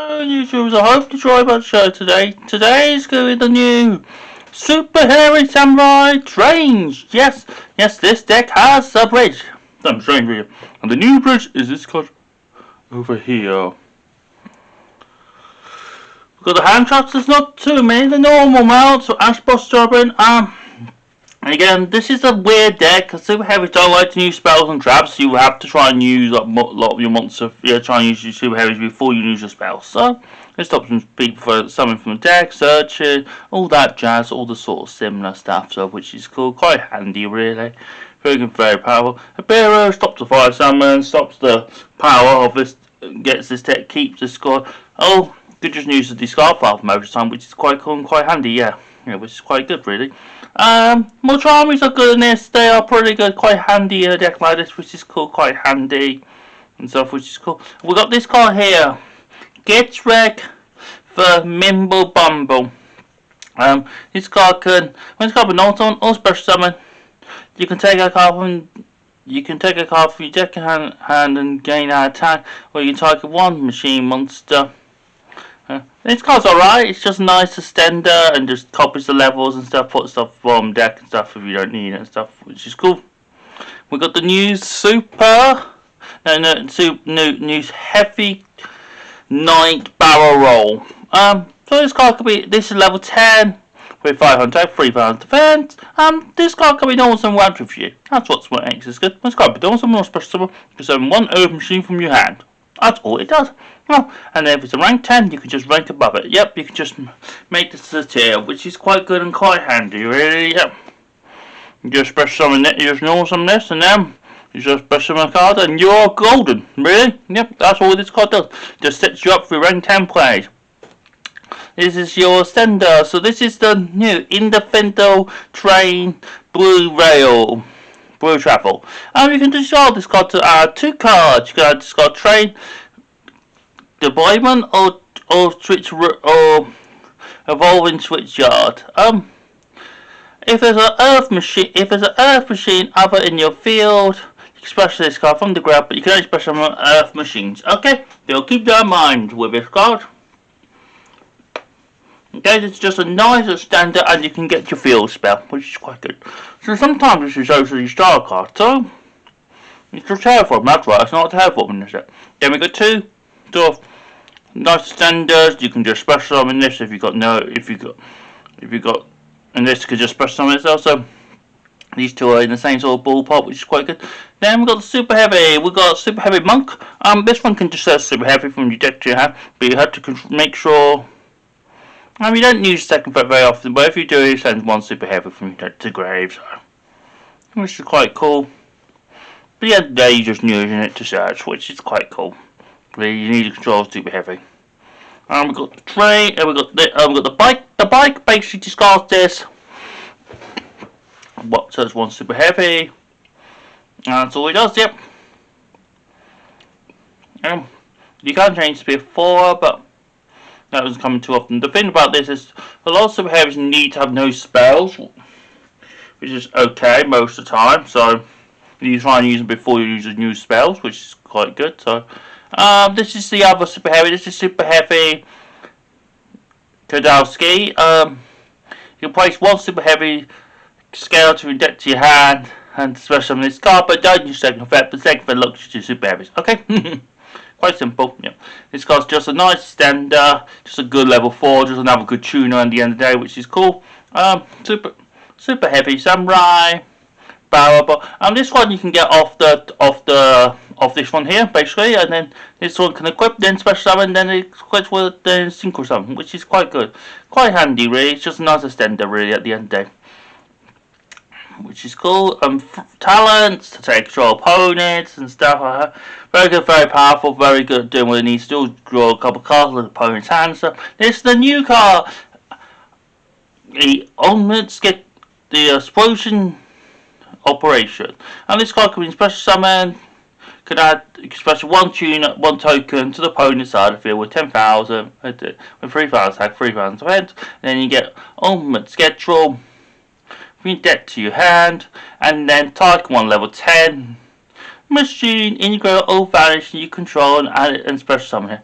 YouTubers, I hope you enjoy my show today. Today's going to be the new Super Heavy Samurai Trains. Yes, this deck has a bridge. I'm showing you. And the new bridge is this card over here. We've got the hand traps, there's not too many, the normal amount, so Ash Boss Stubborn, again, this is a weird deck, because Super Heavies don't like to use spells and traps, so you have to try and use a lot of your monsters, try and use your Super Heavies before you use your spells. So, it stops people from summoning from the deck, searching, all that jazz, all the sort of similar stuff, so which is cool, quite handy really. Very powerful. A Hero stops the fire summon, stops the power of this, gets this deck, keeps the score. Oh, could just use the discard file from most of the time, which is quite cool and quite handy, yeah, which is quite good really. More charmies are good in this, they are pretty good, quite handy in a deck like this, which is cool, quite handy and stuff, which is cool. We got this card here, Get Wreck for Mimble Bumble. This card can, when this card is not on or special summon, you can take a card from your deck hand and gain an attack, or you can target one machine monster. This card's alright, it's just nice to extender and just copies the levels and stuff, put stuff from deck and stuff if you don't need it and stuff, which is cool. We got the new new Heavy Knight Barrel Roll. So this card could be, this is level 10 with 500 attack, 3,000 defense. This card can be normal summon once with you. That's what makes this good. This card can be normal summon or special summon. You can summon one earth machine from your hand. That's all it does. Oh, and then if it's a rank 10, you can just rank above it. Yep, you can just make this a tier, which is quite good and quite handy, really. Yep. You just special summon it, you just normal summon this, and then you just special summon a card, and you're golden. Really? Yep, that's all this card does. Just sets you up for rank 10 plays. This is your sender. So this is the new Indefendo Train Blue Rail. Blue Travel. You can discard this card to add 2 cards. You can add discard Train Deployment or switch or Evolving Switchyard. If there's an Earth machine other in your field, you can special this card from the ground, but you can only special summon Earth machines. Okay, so keep that in mind with this card. Okay, it's just a nice standard, and you can get your field spell, which is quite good. So sometimes this is also your star card, so it's a terraform, that's right, it's not a terraform in this set. Then we got 2 sort of nice standards. You can just special summon this if you got and this could just special summon itself. So these 2 are in the same sort of ballpark, which is quite good. Then we got the Super Heavy. We got Super Heavy Monk. This one can just say Super Heavy from your deck to your hand, but you have to make sure. You don't use second effect very often, but if you do, you send one Super Heavy from your deck to grave, so which is quite cool. But the end of the day, you're just using it to search, which is quite cool. Really, you need to control Super Heavy. We got the train, and we got the bike. The bike basically discards this. So it's one Super Heavy. That's all it does. Yep. You can change speed 4, but that doesn't come too often. The thing about this is a lot of Super Heavies need to have no spells, which is okay most of the time. So you try and use them before you use the new spells, which is quite good. So this is the other Super Heavy. This is Super Heavy Kodowski. You can place one Super Heavy scale to your deck to your hand and special on this card, but don't use second effect. But second effect looks to Super Heavies. Okay. Quite simple, yeah. This card's just a nice standard, just a good level 4, just another good tuner at the end of the day, which is cool. Super Heavy Samurai Barrel. This one you can get off this one here, basically, and then this one can equip, then special summon, then it equips with the synchro summon, which is quite good, quite handy, really. It's just a nice extender, really, at the end of the day, which is cool. Talents to take control opponents and stuff like that. Very good, very powerful, very good at doing what it needs to do. Draw a couple of cards with the opponent's hand. So this is the new card. The Ultimate Skip, the Explosion Operation. And this card can be special summon. Can add special one token to the opponent's side of the field with 10,000, with 3,000 attack, 3,000 defense. And then you get Ultimate Schedule. From your deck to your hand, and then target one level 10 machine integrate all vanish you control and add it and special summon it.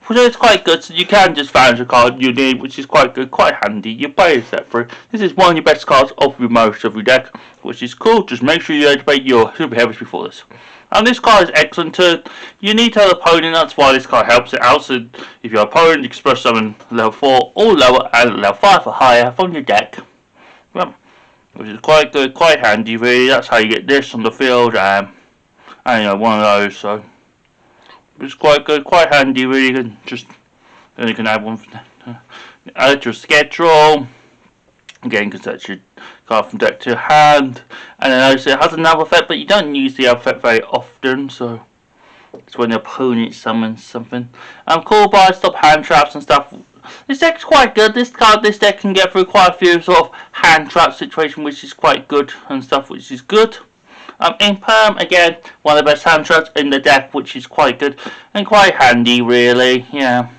So it's quite good, so you can just find a card you need, which is quite good, quite handy. You play a set through. This is one of your best cards of your most of your deck, which is cool. Just make sure you activate your super heavies before this. And this card is excellent too. You need to have an opponent, that's why this card helps it out. So if your opponent express summon level 4 or lower and level 5 or higher from your deck, well, which is quite good, quite handy really. That's how you get this on the field, and you know, one of those. So it's quite good, quite handy really. You can just then you can add one add to your schedule. Again, you can set your card from deck to hand, and then obviously it has another effect, but you don't use the effect very often, so it's when the opponent summons something. Call by, stop hand traps and stuff. This deck's quite good. This deck can get through quite a few sort of hand trap situation, which is quite good and stuff, which is good. In Perm, again, one of the best hand traps in the deck, which is quite good and quite handy, really. Yeah.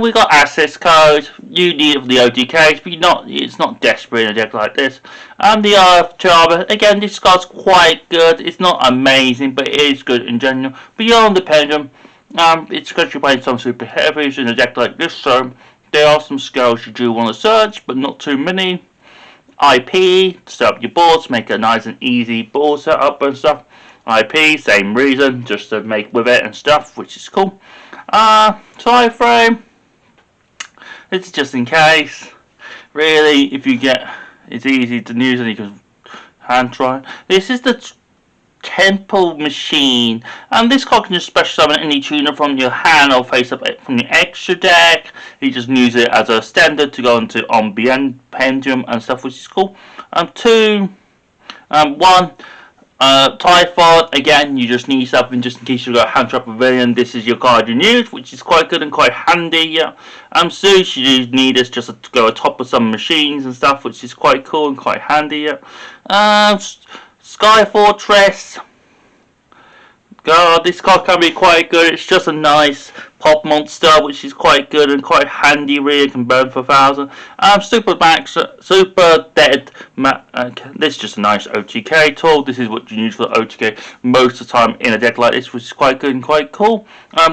We got access codes. You need it for the OTKs, but it's not desperate in a deck like this. The Earth Charmer, again, this card's quite good. It's not amazing, but it is good in general. Beyond the Pendulum, it's because you're playing some super heavies in a deck like this, so there are some skills you do want to search, but not too many. IP, set up your boards, make a nice and easy board setup and stuff. IP, same reason, just to make with it and stuff, which is cool. Time frame, it's just in case. Really, if you get, it's easy to use and you can hand try. This is the Temple Machine, and this card can just special summon any tuner from your hand or face up from your extra deck. You just use it as a standard to go into on Beyond Pendulum and stuff, which is cool. One. Typhon, again, you just need something just in case you've got a hand trap pavilion. This is your card you need, which is quite good and quite handy. Yeah. Zeus, you need this just to go atop of some machines and stuff, which is quite cool and quite handy. Yeah. Sky Fortress. God, this card can be quite good. It's just a nice pop monster, which is quite good and quite handy. Really, can burn for 1,000. Super Dead. This is just a nice OTK tool. This is what you use for the OTK most of the time in a deck like this, which is quite good and quite cool.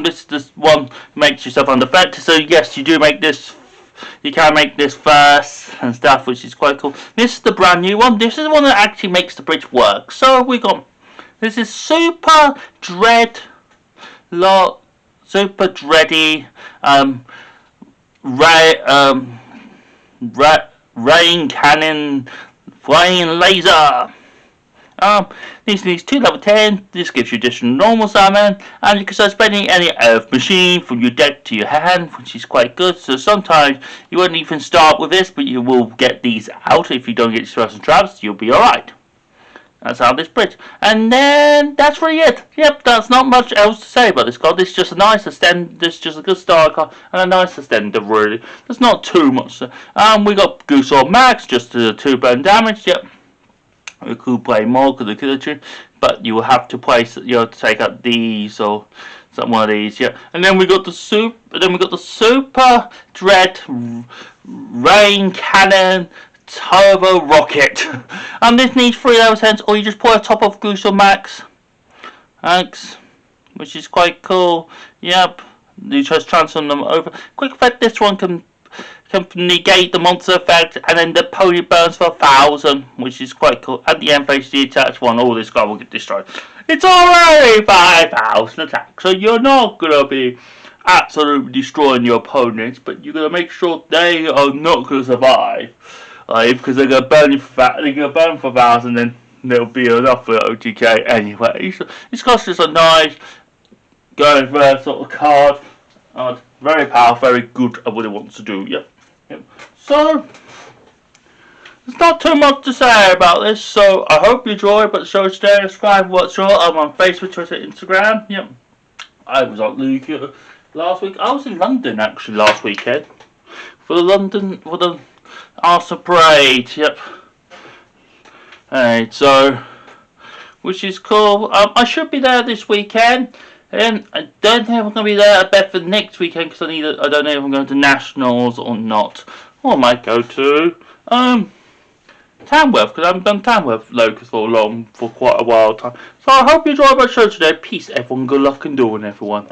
This one makes yourself unaffected. So yes, you do make this. You can make this first and stuff, which is quite cool. This is the brand new one. This is the one that actually makes the bridge work. So we got. This is Super Dready, Rain Cannon, Flying Laser. This needs 2 level 10. This gives you additional normal summon, and you can start spending any Earth Machine from your deck to your hand, which is quite good. So sometimes you won't even start with this, but you will get these out. If you don't get spells and traps, you'll be alright. That's how this bridge. And then that's really it. Yep, that's not much else to say about this card. This is just a nice extend. This is just a good star card and a nice extender, really. There's not too much. We got Goose or Max, just 2 burn damage. Yep. We could play more because of the killer, but you will have to place. You have to take out these or some one of these. Yeah. And then we got the Super Dread Rain Cannon Turbo Rocket. And this needs 3 level 10s, or you just put a top of Goose or Max, which is quite cool. Yep. You just transform them over. Quick effect, this one can negate the monster effect, and then the pony burns for 1,000, which is quite cool. At the end phase, the attached one, all this guy will get destroyed. It's already 5,000 attack, so you're not gonna be absolutely destroying your opponents, but you're gonna make sure they are not gonna survive. Because they're gonna burn you for 1,000, then there'll be enough for OTK anyway. So this card's just a nice going for sort of card. Very powerful, very good at what it wants to do. Yep. So there's not too much to say about this. So I hope you enjoy. But show today, subscribe, watch all. I'm on Facebook, Twitter, Instagram. Yep. I was at Luke last week. I was in London actually last weekend for the Arsenal parade. Yep. Alright, so which is cool. I should be there this weekend, and I don't think I'm going to be there at Bedford next weekend because I don't know if I'm going to Nationals or not. Or I might go to Tamworth, because I haven't done Tamworth locals for quite a while time. So I hope you enjoyed my show today. Peace, everyone. Good luck and doing, everyone.